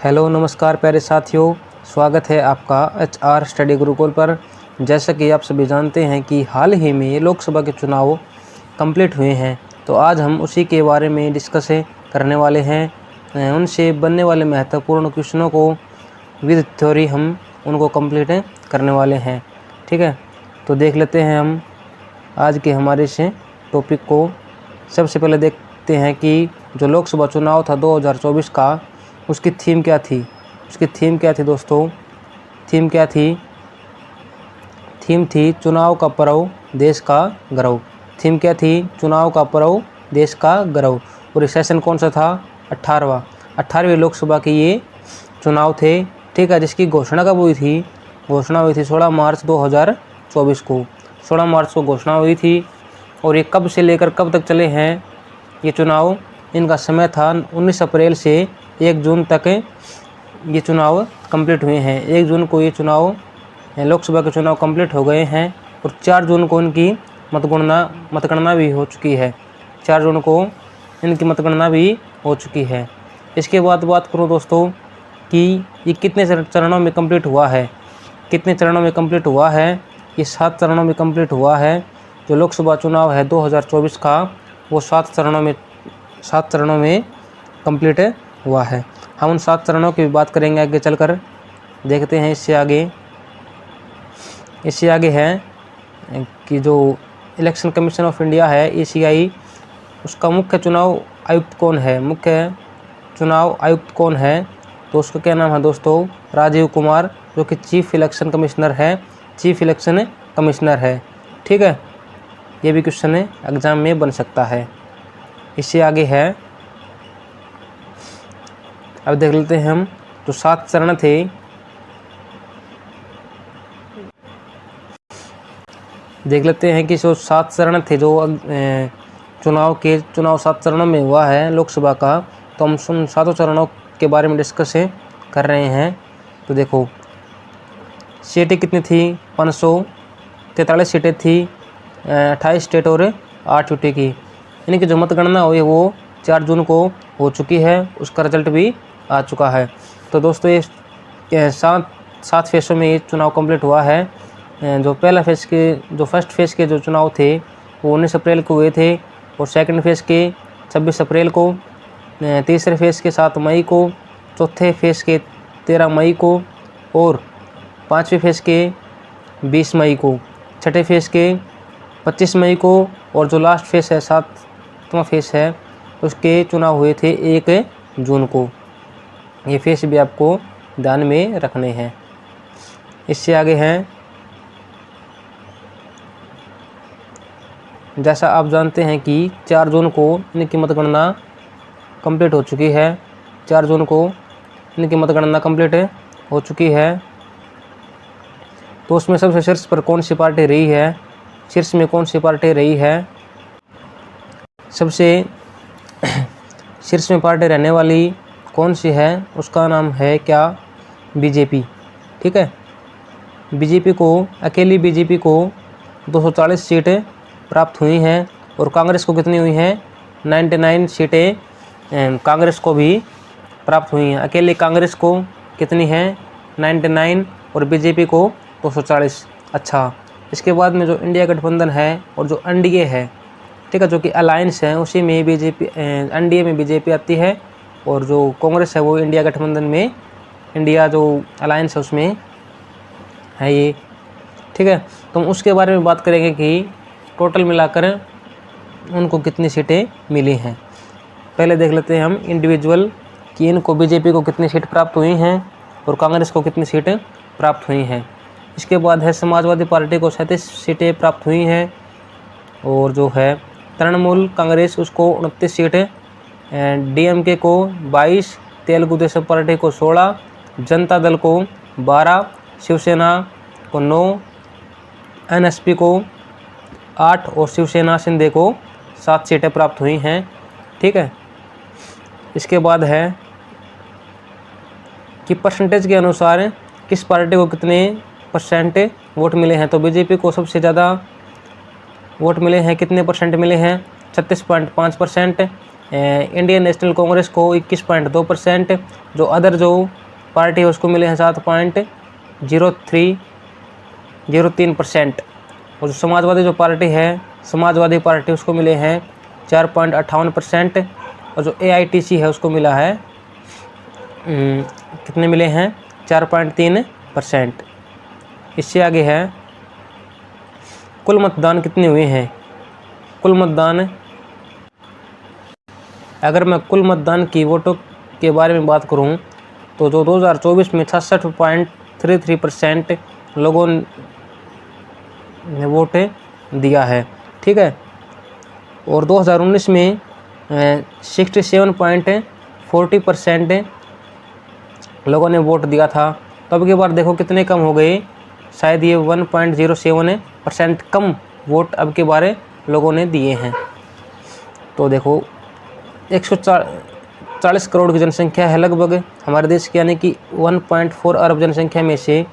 Hello नमस्कार प्यारे साथियों, स्वागत है आपका HR स्टडी गुरुकुल पर। जैसा कि आप सभी जानते हैं कि हाल ही में लोकसभा के चुनाव कंप्लीट हुए हैं, तो आज हम उसी के बारे में डिस्कस करने वाले हैं। उनसे बनने वाले महत्वपूर्ण क्वेश्चनों को विद थ्योरी हम उनको कंप्लीट करने वाले हैं। ठीक है, तो देख लेते हैं हम आज के हमारे से टॉपिक को। सबसे पहले देखते हैं कि जो लोकसभा चुनाव था 2024 का, उसकी थीम क्या थी। दोस्तों, थीम क्या थी? थीम थी चुनाव का पर्व देश का गर्व। थीम क्या थी? चुनाव का पर्व देश का गर्व। और ये सेशन कौन सा था? 18वीं लोकसभा के ये चुनाव थे। ठीक है, जिसकी घोषणा कब हुई थी? घोषणा हुई थी 16 मार्च 2024 को। 16 मार्च को घोषणा हुई थी। और ये कब से लेकर कब तक चले हैं ये चुनाव? इनका समय था 19 अप्रैल से 1 जून तक ये चुनाव कंप्लीट हुए हैं। 1 जून को ये चुनाव, लोकसभा के चुनाव कंप्लीट हो गए हैं और 4 जून को इनकी मतगणना भी हो चुकी है। 4 जून को इनकी मतगणना भी हो चुकी है। इसके बाद बात करूँ दोस्तों कि ये कितने चरणों में कंप्लीट हुआ है। कितने चरणों में कंप्लीट हुआ है? ये 7 चरणों में कंप्लीट हुआ है। जो लोकसभा चुनाव है 2024 का, वो 7 चरणों में कंप्लीट हुआ है। हम उन 7 चरणों की भी बात करेंगे आगे चलकर। देखते हैं इससे आगे है कि जो इलेक्शन कमीशन ऑफ इंडिया है, ECI, उसका मुख्य चुनाव आयुक्त कौन है? तो उसका क्या नाम है दोस्तों? राजीव कुमार, जो कि चीफ इलेक्शन कमिश्नर है। ठीक है, ये भी क्वेश्चन एग्जाम में बन सकता है। इससे आगे है, अब देख लेते हैं हम जो 7 चरण थे। देख लेते हैं कि जो 7 चरण थे, जो चुनाव 7 चरणों में हुआ है लोकसभा का, तो हम उन 7 चरणों के बारे में डिस्कस कर रहे हैं। तो देखो, सीटें कितनी थी? 543 सीटें थी। 28 स्टेट और 8 यूटी की। इनकी जो मतगणना हुई वो 4 जून को हो चुकी है। उसका रिजल्ट भी आ चुका है। तो दोस्तों, ये 7 फेज़ों में ये चुनाव कंप्लीट हुआ है। जो फर्स्ट फेज़ के जो चुनाव थे वो 19 अप्रैल को हुए थे, और सेकंड फेज़ के 26 अप्रैल को, तीसरे फेज़ के 7 मई को, चौथे फेज़ के 13 मई को, और 5वें फेज़ के 20 मई को, छठे फेज़ के 25 मई को, और जो लास्ट फेज़ है 7वां फेज़ है, उसके चुनाव हुए थे 1 जून को। ये फेज़ भी आपको ध्यान में रखने हैं। इससे आगे हैं, जैसा आप जानते हैं कि 4 जून को इनकी मतगणना कंप्लीट हो चुकी है। 4 जून को इनकी मतगणना कंप्लीट हो चुकी है। तो उसमें सबसे शीर्ष पर कौन सी पार्टी रही है? शीर्ष में कौन सी पार्टी रही है? सबसे शीर्ष में पार्टी रहने वाली कौन सी है? उसका नाम है क्या? BJP। ठीक है, अकेली BJP को 240 सीटें प्राप्त हुई हैं, और कांग्रेस को कितनी हुई हैं? 99 सीटें कांग्रेस को भी प्राप्त हुई हैं। अकेले कांग्रेस को कितनी हैं? 99, और BJP को 240। अच्छा, इसके बाद में जो इंडिया गठबंधन है और जो NDA है, ठीक है, जो कि अलायंस है, उसी में NDA में BJP आती है, और जो कांग्रेस है वो इंडिया गठबंधन में, इंडिया जो अलायंस है उसमें है ये। ठीक है, तो हम उसके बारे में बात करेंगे कि टोटल मिलाकर उनको कितनी सीटें मिली हैं। पहले देख लेते हैं हम इंडिविजुअल कि इनको BJP को कितनी सीट प्राप्त हुई हैं और कांग्रेस को कितनी सीटें प्राप्त हुई हैं। इसके बाद है, समाजवादी पार्टी को 37 सीटें प्राप्त हुई हैं, और जो है तृणमूल कांग्रेस, उसको 29 सीटें, DMK को 22, तेलुगु देशम पार्टी को 16, जनता दल को 12, शिवसेना को 9, NSP को 8, और शिवसेना शिंदे को 7 सीटें प्राप्त हुई हैं। ठीक है, इसके बाद है कि परसेंटेज के अनुसार किस पार्टी को कितने % वोट मिले हैं। तो BJP को सबसे ज़्यादा वोट मिले हैं, कितने % मिले हैं? 36.5%। इंडियन नेशनल कांग्रेस को 21.2%, जो अदर जो पार्टी है उसको मिले हैं 7.03%, और जो समाजवादी जो पार्टी है, समाजवादी पार्टी, उसको मिले हैं 4.58%, और जो AITC है उसको मिला है कितने मिले हैं 4.3%। इससे आगे है कुल मतदान कितने हुए हैं। कुल मतदान, अगर मैं कुल मतदान की वोटों के बारे में बात करूं तो जो 2024 में 66.33% लोगों ने वोट दिया है, ठीक है, और 2019 में 67.40% लोगों ने वोट दिया था। तो अब की बार देखो कितने कम हो गए, शायद ये 1.07% कम वोट अब के बारे लोगों ने दिए हैं। तो देखो 140 करोड़ की जनसंख्या है लगभग हमारे देश की, यानी कि 1.4 अरब जनसंख्या में से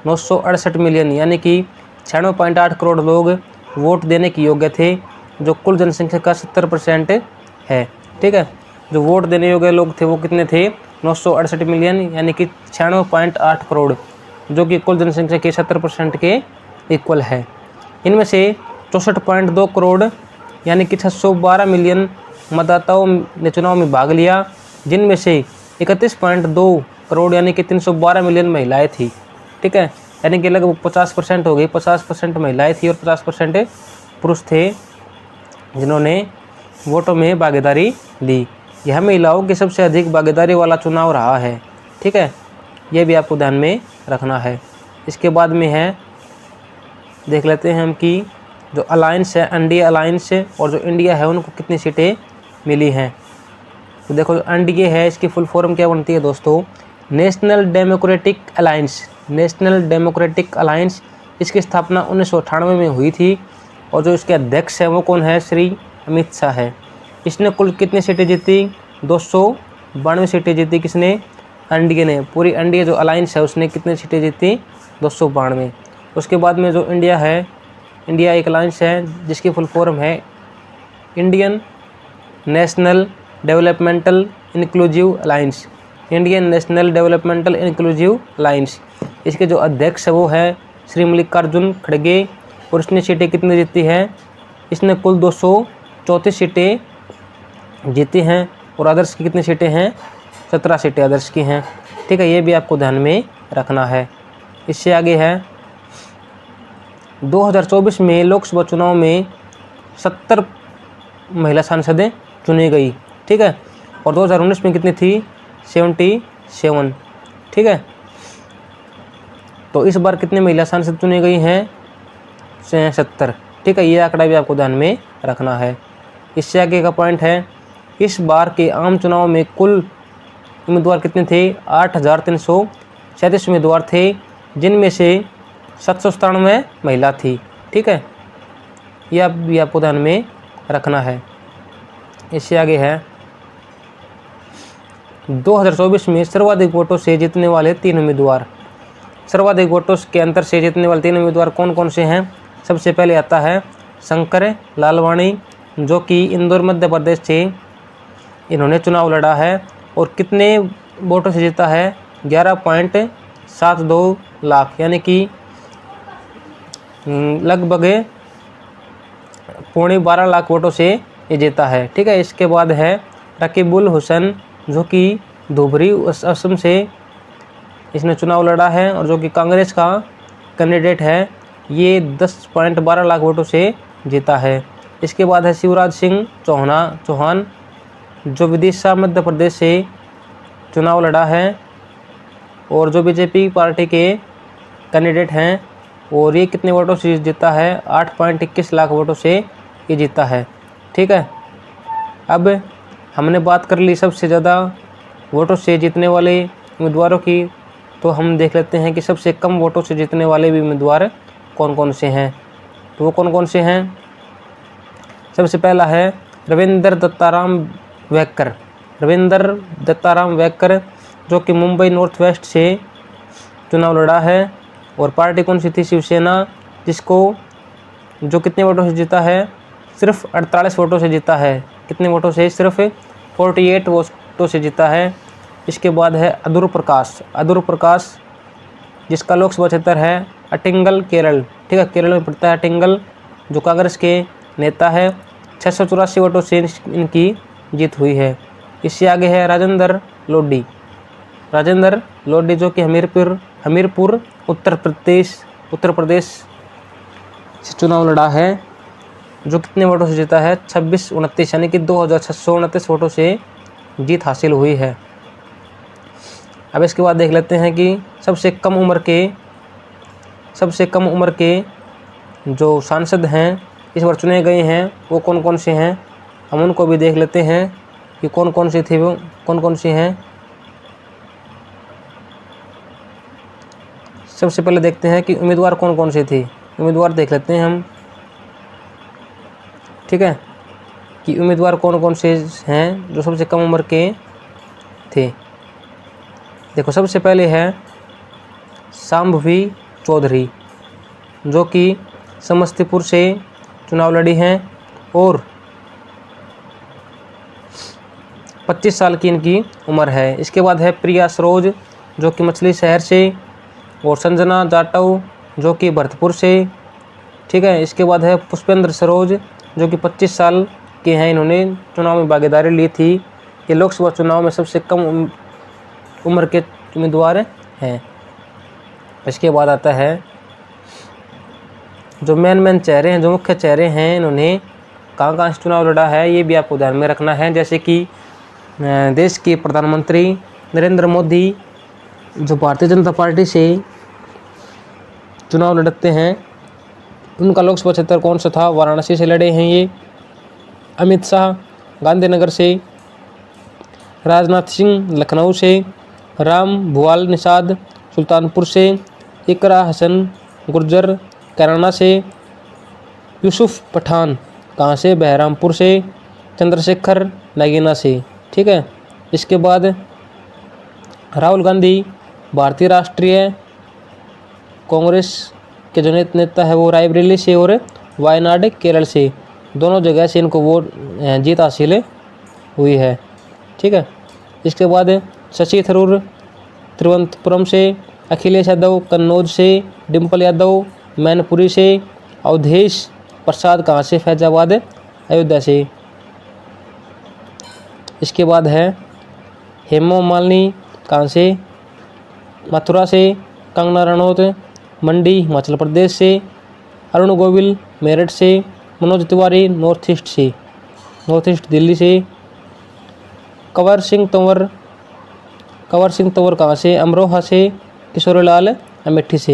968 मिलियन यानी कि 96.8 करोड़ लोग वोट देने के योग्य थे, जो कुल जनसंख्या का 70% है, ठीक है। जो वोट देने योग्य लोग थे वो कितने थे, 968 मिलियन यानी कि 96.8 करोड़, जो कि कुल जनसंख्या के 70% के इक्वल है। इनमें से 64.2 करोड़ यानी कि 612 मिलियन मतदाताओं ने चुनाव में भाग लिया, जिनमें से 31.2 करोड़ यानी कि 312 मिलियन महिलाएं थी, ठीक है, यानी कि लगभग 50% हो गई। 50% महिलाएं थी और 50% पुरुष थे जिन्होंने वोटों में भागीदारी दी। यह महिलाओं की सबसे अधिक भागीदारी वाला चुनाव रहा है, ठीक है, यह भी आपको ध्यान में रखना है। इसके बाद में है, देख लेते हैं हम कि जो अलायंस है, एनडीए अलायंस और जो इंडिया है उनको कितनी सीटें मिली हैं। तो देखो एनडीए है, इसकी फुल फॉर्म क्या बनती है दोस्तों, national democratic alliance. National democratic alliance, इसकी स्थापना 1998 में हुई थी, और जो इसके अध्यक्ष हैं वो कौन है, श्री अमित शाह है। इसने कुल कितनी सीटें जीती, 292 सीटें जीती। किसने, एनडीए ने। पूरी एनडीए जो अलायंस है उसने कितनी सीटें जीती, 292। उसके बाद में जो इंडिया है, इंडिया एक अलायंस है जिसकी फुल फॉर्म है Indian national developmental inclusive alliance. Indian national developmental inclusive alliance, इसके जो अध्यक्ष है वो है श्री मल्लिकार्जुन खड़गे, और इसने सीटें कितनी जीती हैं, इसने कुल 234 सीटें जीती हैं, और अदर्स की कितनी सीटें हैं, 17 सीटें अदर्स की हैं, ठीक है, ये भी आपको ध्यान में रखना है। इससे आगे है 2024 में लोकसभा चुनाव में 70 महिला सांसदें चुनी गई, ठीक है, और 2019 में कितनी थी, 77, ठीक है। तो इस बार कितने महिला सांसद चुनी गई हैं, 70, ठीक है, ये आंकड़ा भी आपको ध्यान में रखना है। इससे आगे का पॉइंट है, इस बार के आम चुनाव में कुल उम्मीदवार कितने थे, 8,337 उम्मीदवार थे, जिनमें से 797 महिला थी, ठीक है, यह भी आपको ध्यान में रखना है। इससे आगे है 2024 में सर्वाधिक वोटों से जीतने वाले 3 उम्मीदवार। सर्वाधिक वोटों के अंतर से जीतने वाले 3 उम्मीदवार कौन कौन से हैं। सबसे पहले आता है शंकर लालवानी, जो कि इंदौर मध्य प्रदेश से इन्होंने चुनाव लड़ा है, और कितने वोटों से जीता है, 11.72 लाख यानी कि लगभग 12.25 लाख वोटों से ये जीता है, ठीक है। इसके बाद है रकीबुल हुसैन, जो कि धुबरी असम से इसने चुनाव लड़ा है, और जो कि कांग्रेस का कैंडिडेट है, ये 10.12 लाख वोटों से जीता है। इसके बाद है शिवराज सिंह चौहान, जो विदिशा मध्य प्रदेश से चुनाव लड़ा है, और जो बीजेपी पार्टी के कैंडिडेट हैं, और ये कितने वोटों से जीता है, 8.21 लाख वोटों से ये जीता है, ठीक है। अब हमने बात कर ली सबसे ज़्यादा वोटों से जीतने वाले उम्मीदवारों की, तो हम देख लेते हैं कि सबसे कम वोटों से जीतने वाले भी उम्मीदवार कौन कौन से हैं। तो वो कौन कौन से हैं, सबसे पहला है रविंद्र दत्ताराम वैक्कर। रविंद्र दत्ताराम वैक्कर, जो कि मुंबई नॉर्थ वेस्ट से चुनाव लड़ा है, और पार्टी कौन सी थी, शिवसेना, जिसको जो कितने वोटों से जीता है, सिर्फ 48 वोटों से जीता है। कितने वोटों से? सिर्फ 48 वोटों से जीता है। इसके बाद है अदूर प्रकाश। अदूर प्रकाश जिसका लोकसभा क्षेत्र है अटिंगल केरल, ठीक है, केरल में पड़ता है अटिंगल, जो कांग्रेस के नेता है। 684 वोटों से इनकी जीत हुई है। इससे आगे है राजेंद्र लोडी। राजेंद्र लोडी जो कि हमीरपुर उत्तर प्रदेश से चुनाव लड़ा है, जो कितने वोटों से जीता है? 2629 यानी कि 2629 वोटों से जीत हासिल हुई है। अब इसके बाद देख लेते हैं कि सबसे कम उम्र के जो सांसद हैं इस बार चुने गए हैं वो कौन कौन से हैं। हम उनको भी देख लेते हैं कि कौन कौन सी थी, वो कौन कौन सी हैं। सबसे पहले देखते हैं कि उम्मीदवार कौन कौन सी थी। उम्मीदवार देख लेते हैं हम, ठीक है, कि उम्मीदवार कौन कौन से हैं जो सबसे कम उम्र के थे। देखो, सबसे पहले है शांभवी चौधरी, जो कि समस्तीपुर से चुनाव लड़ी हैं और 25 साल की इनकी उम्र है। इसके बाद है प्रिया सरोज, जो कि मछली शहर से, और संजना जाटव जो कि भरतपुर से, ठीक है। इसके बाद है पुष्पेंद्र सरोज, जो कि 25 साल के हैं। इन्होंने चुनाव में भागीदारी ली थी। ये लोकसभा चुनाव में सबसे कम उम्र के उम्मीदवार हैं। इसके बाद आता है जो मेन चेहरे हैं, जो मुख्य चेहरे हैं, इन्होंने कहाँ से चुनाव लड़ा है ये भी आपको ध्यान में रखना है। जैसे कि देश के प्रधानमंत्री नरेंद्र मोदी जो भारतीय जनता पार्टी से चुनाव लड़ते हैं, उनका लोकसभा क्षेत्र कौन सा था? वाराणसी से लड़े हैं ये। अमित शाह गांधीनगर से, राजनाथ सिंह लखनऊ से, राम भुआल निषाद सुल्तानपुर से, इकरा हसन गुर्जर कैराना से, यूसुफ पठान कहाँ से? बहरामपुर से, चंद्रशेखर नगीना से, ठीक है। इसके बाद राहुल गांधी भारतीय राष्ट्रीय कांग्रेस के जो नेता है वो रायबरेली से और वायनाड केरल से, दोनों जगह से इनको वोट जीत हासिल हुई है, ठीक है। इसके बाद शशि थरूर तिरुवनंतपुरम से, अखिलेश यादव कन्नौज से, डिम्पल यादव मैनपुरी से, अवधेश प्रसाद कहाँ से? फैजाबाद अयोध्या से। इसके बाद है हेमा मालिनी कहाँ से? मथुरा से, कंगना रनौत मंडी हिमाचल प्रदेश से, अरुण गोविल मेरठ से, मनोज तिवारी नॉर्थ ईस्ट दिल्ली से, कंवर सिंह तंवर कहाँ से? अमरोहा से, किशोरीलाल अमेठी से।